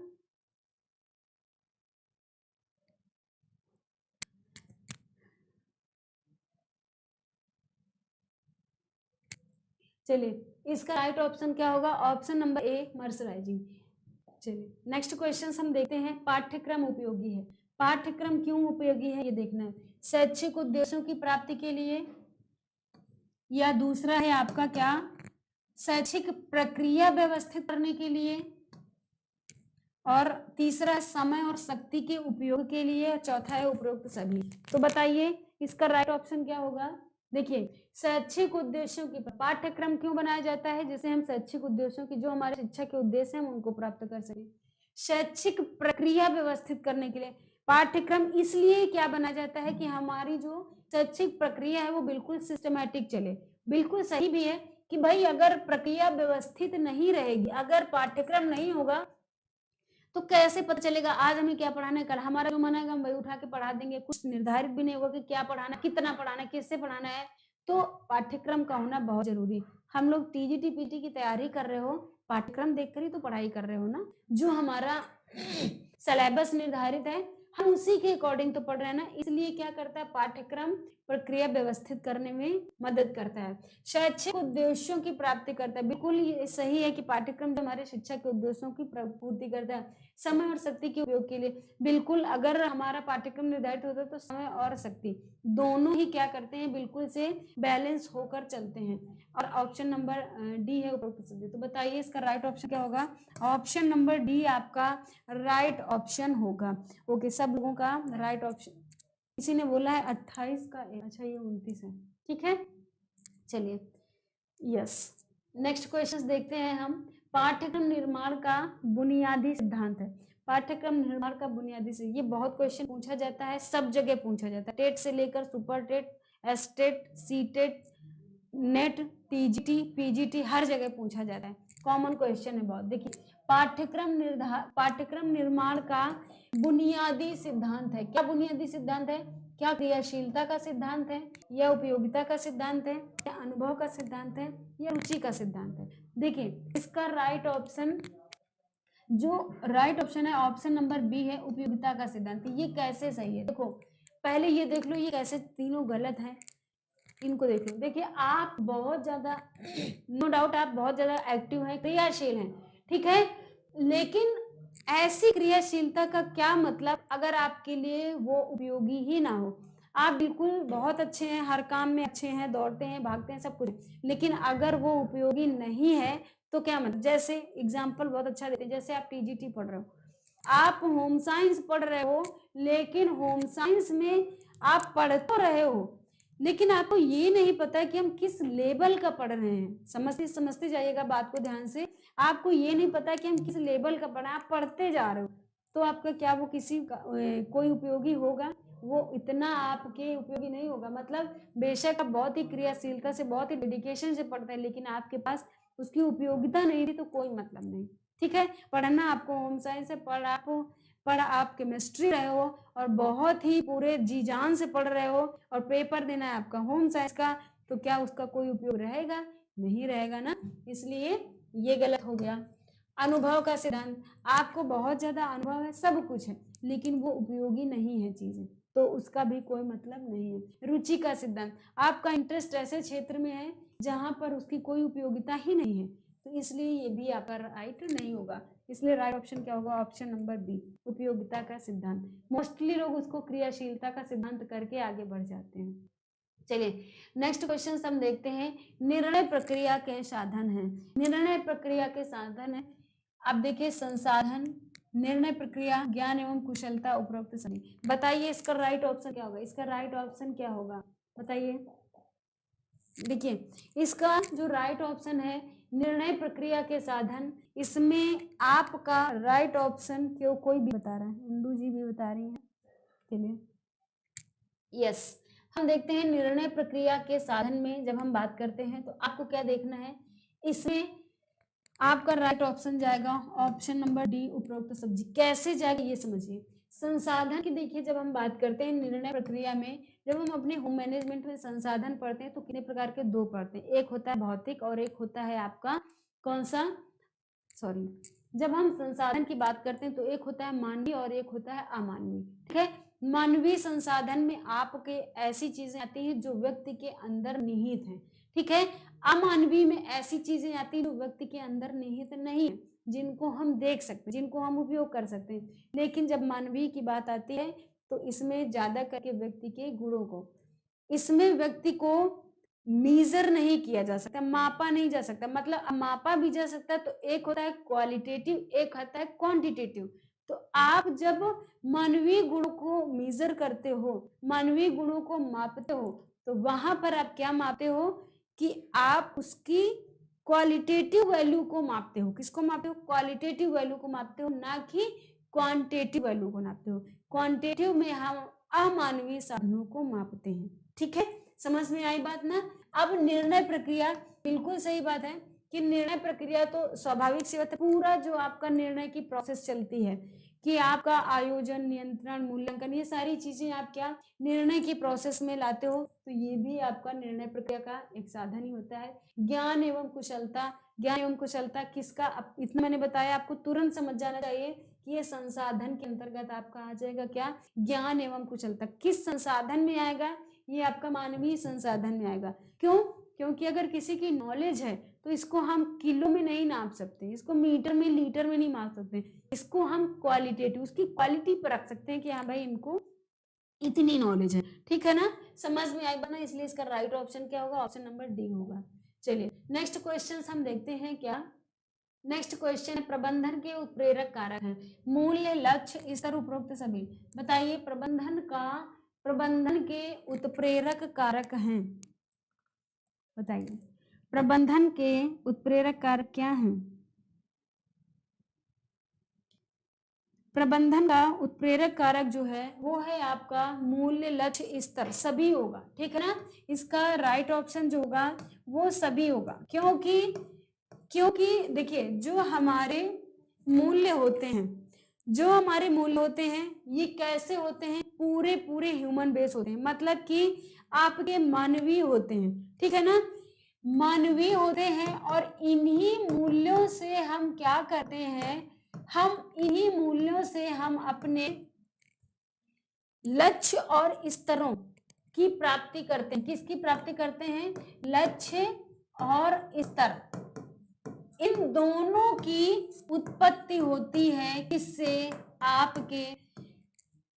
S1: चलिए इसका राइट ऑप्शन क्या होगा, ऑप्शन नंबर ए मर्सराइजिंग। चलिए नेक्स्ट क्वेश्चन हम देखते हैं। पाठ्यक्रम उपयोगी है, पाठ्यक्रम क्यों उपयोगी है ये देखना है। शैक्षिक उद्देश्यों की प्राप्ति के लिए, या दूसरा है आपका क्या, शैक्षिक प्रक्रिया व्यवस्थित करने के लिए, और तीसरा समय और शक्ति के उपयोग के लिए, और चौथा है उपरोक्त सभी। तो बताइए इसका राइट ऑप्शन क्या होगा। देखिए शैक्षिक उद्देश्यों की, पाठ्यक्रम क्यों बनाया जाता है, जिसे हम शैक्षिक उद्देश्यों की, जो हमारे शिक्षा के उद्देश्य हैं हम उनको प्राप्त कर सकें। शैक्षिक प्रक्रिया व्यवस्थित करने के लिए पाठ्यक्रम इसलिए क्या बनाया जाता है कि हमारी जो शैक्षिक प्रक्रिया है वो बिल्कुल सिस्टमैटिक चले। बिल्कुल सही भी है कि भाई अगर प्रक्रिया व्यवस्थित नहीं रहेगी, अगर पाठ्यक्रम नहीं होगा तो कैसे पता चलेगा आज हमें क्या पढ़ाना है, कल हमारा जो मन है हम वही उठा के पढ़ा देंगे। कुछ निर्धारित भी नहीं होगा कि क्या पढ़ाना, कितना पढ़ाना, किससे पढ़ाना है। तो पाठ्यक्रम का होना बहुत जरूरी। हम लोग टीजीटी पीटी की तैयारी कर रहे हो, पाठ्यक्रम देखकर ही तो पढ़ाई कर रहे हो ना। जो हमारा सिलेबस निर्धारित है हम उसी के अकॉर्डिंग तो पढ़ रहे हैं ना। इसलिए क्या करता है, पाठ्यक्रम प्रक्रिया व्यवस्थित करने में मदद करता है। शैक्षिक उद्देश्यों की प्राप्ति करता है, बिल्कुल ये सही है कि पाठ्यक्रम हमारे शिक्षा के उद्देश्यों की पूर्ति करता है। समय और शक्ति के उपयोग के लिए, बिल्कुल अगर हमारा पाठ्यक्रम निर्धारित होता है तो समय और शक्ति दोनों ही क्या करते हैं, बिल्कुल से बैलेंस होकर चलते हैं। और ऑप्शन नंबर डी है उपरोक्त सभी। तो बताइए इसका राइट ऑप्शन क्या होगा, ऑप्शन नंबर डी आपका राइट ऑप्शन होगा। ओके, सब लोगों का राइट ऑप्शन। किसी ने बोला है 28 का, अच्छा ये 29 है। ठीक है, चलिए यस नेक्स्ट क्वेश्चन देखते हैं हम। पाठ्यक्रम निर्माण का बुनियादी सिद्धांत है, पाठ्यक्रम निर्माण का बुनियादी से, ये बहुत क्वेश्चन पूछा जाता है, सब जगह पूछा जाता है, टेट से लेकर super TET, STET, CTET, NET, TGT, PGT, हर जगह पूछा जाता है। कॉमन क्वेश्चन है बहुत। देखिए पाठ्यक्रम निर्माण का बुनियादी सिद्धांत है। क्या बुनियादी सिद्धांत है, क्या क्रियाशीलता का सिद्धांत है, या उपयोगिता का सिद्धांत है, या अनुभव का सिद्धांत है, या रुचि का सिद्धांत है। देखिए इसका राइट ऑप्शन, जो राइट ऑप्शन है ऑप्शन नंबर बी है, उपयोगिता का सिद्धांत। ये कैसे सही है, देखो पहले ये देख लो ये कैसे तीनों गलत है, इनको देख लो। देखिए आप बहुत ज्यादा नो डाउट आप बहुत ज्यादा एक्टिव हैं, क्रियाशील हैं, ठीक है, लेकिन ऐसी क्रियाशीलता का क्या मतलब अगर आपके लिए वो उपयोगी ही ना हो। आप बिल्कुल बहुत अच्छे हैं, हर काम में अच्छे हैं, दौड़ते हैं, भागते हैं, सब कुछ, लेकिन अगर वो उपयोगी नहीं है तो क्या मतलब। जैसे एग्जाम्पल बहुत अच्छा देते हैं, जैसे आप टीजीटी पढ़ रहे हो, आप होम साइंस पढ़ रहे हो, लेकिन होम साइंस में आप पढ़ तो रहे हो लेकिन आपको ये नहीं पता कि हम किस लेवल का पढ़ रहे हैं। समझते जाइएगा बात को ध्यान से। आपको ये नहीं पता कि हम किस लेवल का पढ़ रहे हैं, आप पढ़ते जा रहे हो, तो आपका क्या वो किसी का कोई उपयोगी होगा, वो इतना आपके उपयोगी नहीं होगा। मतलब बेशक आप बहुत ही क्रियाशीलता से, बहुत ही डेडिकेशन से पढ़ते हैं, लेकिन आपके पास उसकी उपयोगिता नहीं थी तो कोई मतलब नहीं। ठीक है, पढ़ना आपको होम साइंस से पढ़ आप केमिस्ट्री रहे हो और बहुत ही पूरे जी जान से पढ़ रहे हो और पेपर देना है आपका होम साइंस का, तो क्या उसका कोई उपयोग रहेगा, नहीं रहेगा ना। इसलिए ये गलत हो गया। अनुभव का सिद्धांत, आपको बहुत ज्यादा अनुभव है, सब कुछ है, लेकिन वो उपयोगी नहीं है चीजें। तो उसका भी कोई मतलब नहीं है। रुचि का सिद्धांत, आपका इंटरेस्ट ऐसे क्षेत्र में है जहां पर उसकी कोई उपयोगिता ही नहीं है, तो इसलिए ये भी आपका राइट नहीं होगा। इसलिए राइट ऑप्शन क्या होगा? ऑप्शन नंबर बी, उपयोगिता का सिद्धांत। मोस्टली लोग उसको क्रियाशीलता का सिद्धांत करके आगे बढ़ जाते हैं। चलिए नेक्स्ट क्वेश्चन हम देखते हैं, निर्णय प्रक्रिया के साधन हैं। निर्णय प्रक्रिया के साधन है, अब देखिए संसाधन, निर्णय प्रक्रिया, ज्ञान एवं कुशलता, उपरोक्त सभी। बताइए इसका राइट ऑप्शन क्या होगा? इसका राइट ऑप्शन क्या होगा बताइए। देखिए इसका जो राइट ऑप्शन है निर्णय प्रक्रिया के साधन, इसमें आपका राइट ऑप्शन क्यों कोई भी बता रहा है, इंदू जी भी बता रही हैं, चलिए यस। हम देखते हैं निर्णय प्रक्रिया के साधन में जब हम बात करते हैं तो आपको क्या देखना है, इसमें आपका राइट ऑप्शन जाएगा ऑप्शन नंबर डी, उपरोक्त सब्जी। कैसे जाएगा ये समझिए। संसाधन की देखिए जब हम बात करते हैं निर्णय प्रक्रिया में, जब हम अपने होम मैनेजमेंट में संसाधन पढ़ते हैं तो कितने प्रकार के? दो पढ़ते हैं, एक होता है भौतिक और एक होता है आपका कौन सा, सॉरी, जब हम संसाधन की बात करते हैं तो एक होता है मानवीय और एक होता है अमानवीय। ठीक है, मानवीय संसाधन में आपके ऐसी चीजें आती हैं जो व्यक्ति के अंदर निहित हैं। ठीक है, अमानवीय में ऐसी चीजें आती हैं जो व्यक्ति के अंदर निहित नहीं है, जिनको हम देख सकते हैं, जिनको हम उपयोग कर सकते हैं। लेकिन जब मानवीय की बात आती है तो इसमें ज्यादा करके व्यक्ति के गुणों को, इसमें व्यक्ति को मीजर नहीं किया जा सकता, मापा नहीं जा सकता। मतलब मापा भी जा सकता है तो एक होता है क्वालिटेटिव, एक होता है क्वांटिटेटिव। तो आप जब मानवीय गुणों को मीजर करते हो, मानवीय गुणों को मापते हो, तो वहां पर आप क्या मापते हो कि आप उसकी क्वालिटेटिव वैल्यू को मापते हो। किसको मापते हो? क्वालिटेटिव वैल्यू को मापते हो, ना कि क्वांटिटेटिव वैल्यू को मापते हो। क्वांटिटेटिव में हम अमानवीय साधनों को मापते हैं। ठीक है, समझ में आई बात ना। अब निर्णय प्रक्रिया, बिल्कुल सही बात है कि निर्णय प्रक्रिया तो स्वाभाविक सी बात है, पूरा जो आपका निर्णय की प्रोसेस चलती है कि आपका आयोजन, नियंत्रण, मूल्यांकन, ये सारी चीजें आप क्या निर्णय की प्रोसेस में लाते हो, तो ये भी आपका निर्णय प्रक्रिया का एक साधन ही होता है। ज्ञान एवं कुशलता, ज्ञान एवं कुशलता किसका, इतना मैंने बताया, आपको तुरंत समझ जाना चाहिए कि ये संसाधन के अंतर्गत आपका आ जाएगा क्या? ज्ञान एवं कुशलता। किस संसाधन में आएगा? ये आपका मानवीय संसाधन में आएगा। क्यों? क्योंकि अगर किसी की नॉलेज है तो इसको हम किलो में नहीं नाप सकते, इसको मीटर में, लीटर में नहीं माप सकते, इसको हम क्वालिटेटिव, उसकी क्वालिटी पर रख सकते हैं कि हाँ भाई इनको इतनी नॉलेज है। ठीक है ना, समझ में आई बना। इसलिए इसका राइट ऑप्शन क्या होगा? ऑप्शन नंबर डी होगा। चलिए नेक्स्ट क्वेश्चन हम देखते हैं क्या। नेक्स्ट क्वेश्चन, प्रबंधन के उत्प्रेरक कारक हैं, मूल्य, लक्ष्य, स्तर, उपरोक्त सभी। बताइए प्रबंधन के उत्प्रेरक कारक हैं, बताइए प्रबंधन के उत्प्रेरक कारक क्या हैं? प्रबंधन का उत्प्रेरक कारक जो है वो है आपका मूल्य, लक्ष्य, स्तर, सभी होगा। ठीक है ना, इसका राइट ऑप्शन जो होगा वो सभी होगा। क्योंकि देखिए जो हमारे मूल्य होते हैं, जो हमारे मूल्य होते हैं ये कैसे होते हैं? पूरे ह्यूमन बेस होते हैं, मतलब कि आपके मानवीय होते हैं। ठीक है ना, मानवीय होते हैं और इन्हीं मूल्यों से हम क्या करते हैं, हम इन्हीं मूल्यों से हम अपने लक्ष्य और स्तरों की प्राप्ति करते हैं। किसकी प्राप्ति करते हैं? लक्ष्य और स्तर, इन दोनों की उत्पत्ति होती है किससे? आपके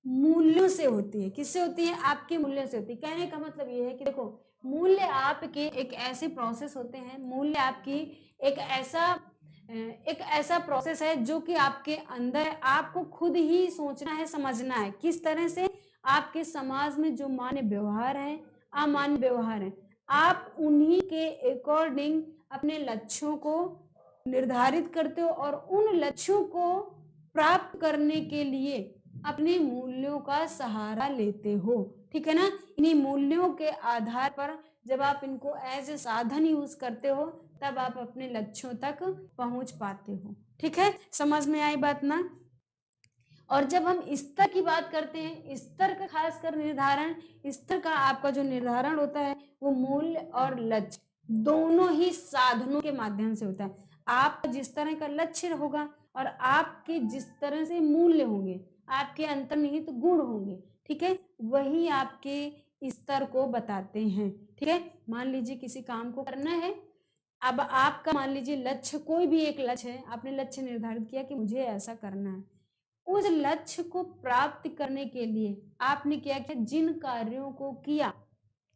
S1: मूल्यों से होती है। किससे होती है? आपके मूल्यों से होती है। कहने का मतलब ये है कि देखो, मूल्य आपके एक ऐसे प्रोसेस होते हैं, मूल्य आपकी एक ऐसा प्रोसेस है जो कि आपके अंदर, आपको खुद ही सोचना है, समझना है किस तरह से आपके समाज में जो मान्य व्यवहार है, अमान्य व्यवहार है, आप उन्हीं के अकॉर्डिंग अपने लक्ष्यों को निर्धारित करते हो और उन लक्ष्यों को प्राप्त करने के लिए अपने मूल्यों का सहारा लेते हो। ठीक है ना, इन्हीं मूल्यों के आधार पर जब आप इनको एज ए साधन यूज करते हो तब आप अपने लक्ष्यों तक पहुंच पाते हो। ठीक है, समझ में आई बात ना। और जब हम स्तर की बात करते हैं, स्तर का खासकर निर्धारण, स्तर का आपका जो निर्धारण होता है वो मूल्य और लक्ष्य दोनों ही साधनों के माध्यम से होता है। आपका जिस तरह का लक्ष्य होगा और आपके जिस तरह से मूल्य होंगे, आपके अंतर्निहित गुण होंगे, ठीक है, वही आपके स्तर को बताते हैं। ठीक है, मान लीजिए किसी काम को करना है, अब आपका मान लीजिए लक्ष्य, कोई भी एक लक्ष्य है, आपने लक्ष्य निर्धारित किया कि मुझे ऐसा करना है। उस लक्ष्य को प्राप्त करने के लिए आपने क्या किया, जिन कार्यों को किया,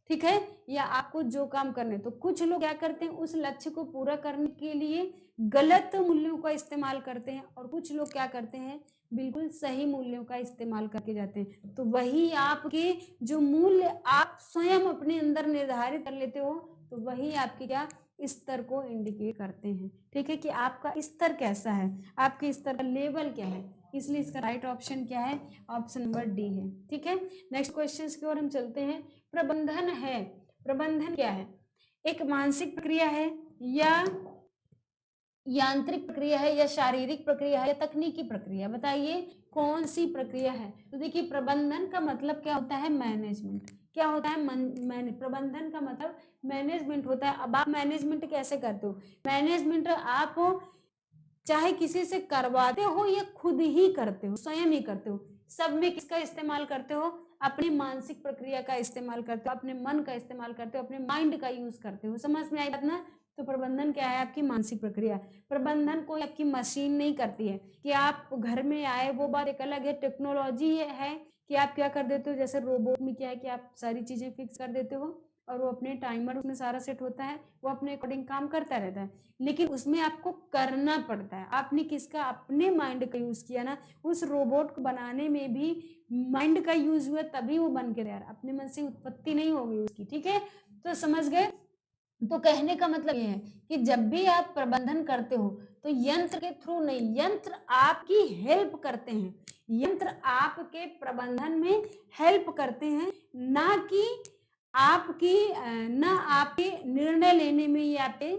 S1: ठीक है, या आपको जो काम करने, तो कुछ लोग क्या करते हैं, उस लक्ष्य को पूरा करने के लिए गलत मूल्यों का इस्तेमाल करते हैं, और कुछ लोग क्या करते हैं, बिल्कुल सही मूल्यों का इस्तेमाल करके जाते हैं। तो वही आपके जो मूल्य आप स्वयं अपने अंदर निर्धारित कर लेते हो, तो वही आपके क्या स्तर को इंडिकेट करते हैं। ठीक है, कि आपका स्तर कैसा है, आपके स्तर का लेवल क्या है, इसलिए इसका राइट ऑप्शन क्या है, ऑप्शन नंबर डी है। ठीक है, नेक्स्ट क्वेश्चन की ओर हम चलते हैं। प्रबंधन है, प्रबंधन क्या है, एक मानसिक प्रक्रिया है, या यांत्रिक प्रक्रिया है, या शारीरिक प्रक्रिया है, या तकनीकी प्रक्रिया, बताइए कौन सी प्रक्रिया है। तो देखिए, प्रबंधन का मतलब क्या होता है, मैनेजमेंट। क्या होता है, प्रबंधन का मतलब मैनेजमेंट होता है। अब आप मैनेजमेंट कैसे करते हो, मैनेजमेंट आप चाहे किसी से करवाते हो या खुद ही करते हो, स्वयं ही करते हो, सब में किसका इस्तेमाल करते हो, अपनी मानसिक प्रक्रिया का इस्तेमाल करते हो, अपने मन का इस्तेमाल करते हो, अपने माइंड का यूज करते हो। समझ में आई बात ना। तो प्रबंधन क्या है, आपकी मानसिक प्रक्रिया। प्रबंधन कोई आपकी मशीन नहीं करती है कि आप घर में आए, वो बात एक अलग है। टेक्नोलॉजी है कि आप क्या कर देते हो, जैसे रोबोट में क्या है कि आप सारी चीजें फिक्स कर देते हो, और वो अपने टाइमर उसमें सारा सेट होता है, वो अपने अकॉर्डिंग काम करता रहता है। लेकिन उसमें आपको करना पड़ता है। आपने किसका, अपने माइंड का यूज किया ना। उस रोबोट को बनाने में भी माइंड का यूज हुआ, तभी वो बन के यार, अपने मन से उत्पत्ति नहीं होगी उसकी। ठीक है, तो समझ गए। तो कहने का मतलब ये है कि जब भी आप प्रबंधन करते हो, तो यंत्र के थ्रू नहीं, यंत्र आपकी हेल्प करते हैं, यंत्र आपके प्रबंधन में हेल्प करते हैं, ना कि आपकी ना आपके निर्णय लेने में ये आपके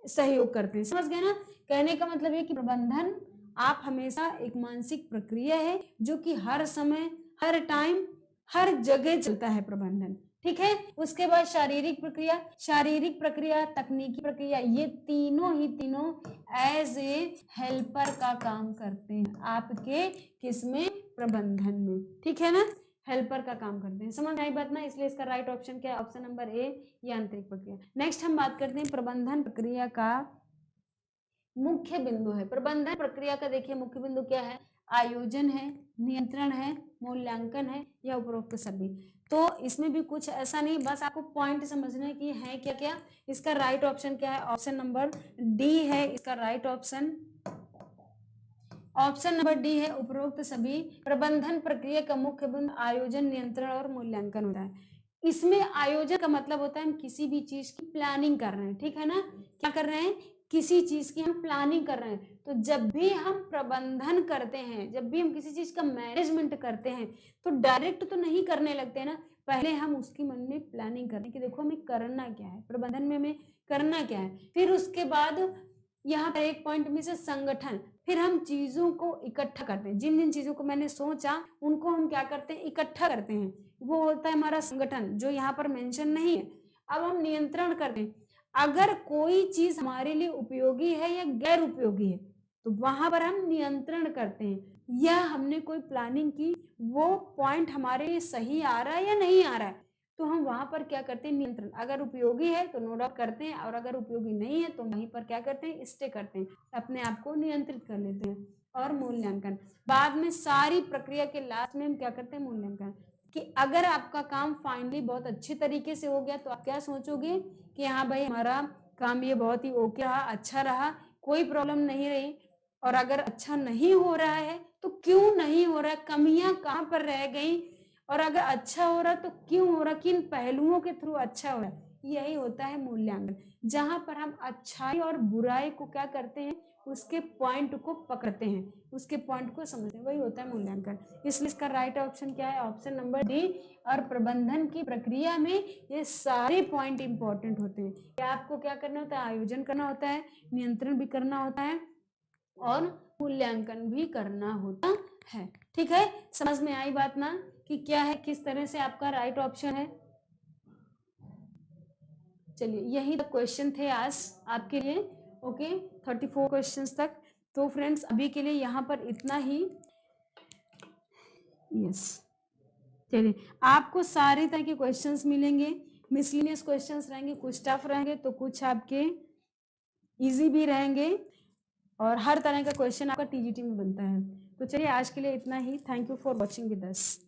S1: सहयोग करते हैं। समझ गए ना। कहने का मतलब ये कि प्रबंधन आप हमेशा एक मानसिक प्रक्रिया है, जो कि हर समय, हर टाइम, हर जगह चलता है प्रबंधन। ठीक है, उसके बाद शारीरिक प्रक्रिया, शारीरिक प्रक्रिया, तकनीकी प्रक्रिया, ये तीनों ही तीनों एज ए हेल्पर का काम करते हैं आपके किसमें, प्रबंधन में। ठीक है ना, हेल्पर का काम करते हैं। समझ आई बात ना। इसलिए इसका राइट ऑप्शन क्या है, ऑप्शन नंबर ए, यांत्रिक प्रक्रिया। नेक्स्ट हम बात करते हैं प्रबंधन प्रक्रिया का मुख्य बिंदु है। प्रबंधन प्रक्रिया का देखिए मुख्य बिंदु क्या है, आयोजन है, नियंत्रण है, मूल्यांकन है, या उपरोक्त सभी। तो इसमें भी कुछ ऐसा नहीं, बस आपको पॉइंट समझना है कि है क्या क्या। इसका राइट ऑप्शन क्या है, ऑप्शन नंबर डी है इसका right option. Option number D है, उपरोक्त सभी। प्रबंधन प्रक्रिया का मुख्य बिंदु आयोजन, नियंत्रण और मूल्यांकन होता है। इसमें आयोजन का मतलब होता है हम किसी भी चीज की प्लानिंग कर रहे हैं। ठीक है ना, क्या कर रहे हैं, किसी चीज की हम प्लानिंग कर रहे हैं। तो जब भी हम प्रबंधन करते हैं, जब भी हम किसी चीज का मैनेजमेंट करते हैं, तो डायरेक्ट तो नहीं करने लगते ना, पहले हम उसकी मन में प्लानिंग करें कि देखो हमें करना क्या है, प्रबंधन में हमें करना क्या है। फिर उसके बाद यहाँ पर एक पॉइंट में से संगठन, फिर हम चीजों को इकट्ठा करते हैं। जिन जिन चीजों को मैंने सोचा, उनको हम क्या करते हैं, इकट्ठा करते हैं, वो होता है हमारा संगठन, जो यहाँ पर मेंशन नहीं है। अब हम नियंत्रण करते हैं, अगर कोई चीज हमारे लिए उपयोगी है या गैर उपयोगी है, तो वहां पर हम नियंत्रण करते हैं। या हमने कोई प्लानिंग की, वो पॉइंट हमारे लिए सही आ रहा है या नहीं आ रहा है, तो हम वहां पर क्या करते हैं, नियंत्रण। अगर उपयोगी है तो नो डाउट करते हैं, और अगर उपयोगी नहीं है तो वहीं पर क्या करते हैं, स्टे करते हैं, अपने आप को नियंत्रित कर लेते हैं। और मूल्यांकन, बाद में सारी प्रक्रिया के लास्ट में हम क्या करते हैं, मूल्यांकन। कि अगर आपका काम फाइनली बहुत अच्छे तरीके से हो गया, तो आप क्या सोचोगे कि हाँ भाई, हमारा काम ये बहुत ही ओके रहा, अच्छा रहा, कोई प्रॉब्लम नहीं रही। और अगर अच्छा नहीं हो रहा है तो क्यों नहीं हो रहा है, कमियां कहाँ पर रह गई, और अगर अच्छा हो रहा तो क्यों हो रहा, किन पहलुओं के थ्रू अच्छा हो रहा है। यही होता है मूल्यांकन, जहां पर हम अच्छाई और बुराई को क्या करते हैं, उसके पॉइंट को पकड़ते हैं, उसके पॉइंट को समझते हैं, वही होता है मूल्यांकन। इसलिए इसका राइट ऑप्शन क्या है, ऑप्शन नंबर डी। और प्रबंधन की प्रक्रिया में ये सारे पॉइंट इंपॉर्टेंट होते हैं कि आपको क्या करना होता है, आयोजन करना होता है, नियंत्रण भी करना होता है, और मूल्यांकन भी करना होता है। ठीक है, समझ में आई बात ना, कि क्या है, किस तरह से आपका राइट ऑप्शन है। चलिए, यही तक क्वेश्चन थे आज आपके लिए। ओके, 34 क्वेश्चंस तक। तो फ्रेंड्स, अभी के लिए यहाँ पर इतना ही। यस। चलिए, आपको सारी तरह के क्वेश्चंस मिलेंगे, मिसलिनियस क्वेश्चंस रहेंगे, कुछ टफ रहेंगे तो कुछ आपके इजी भी रहेंगे, और हर तरह का क्वेश्चन आपका टीजीटी में बनता है। तो चलिए आज के लिए इतना ही। Thank you for watching with us.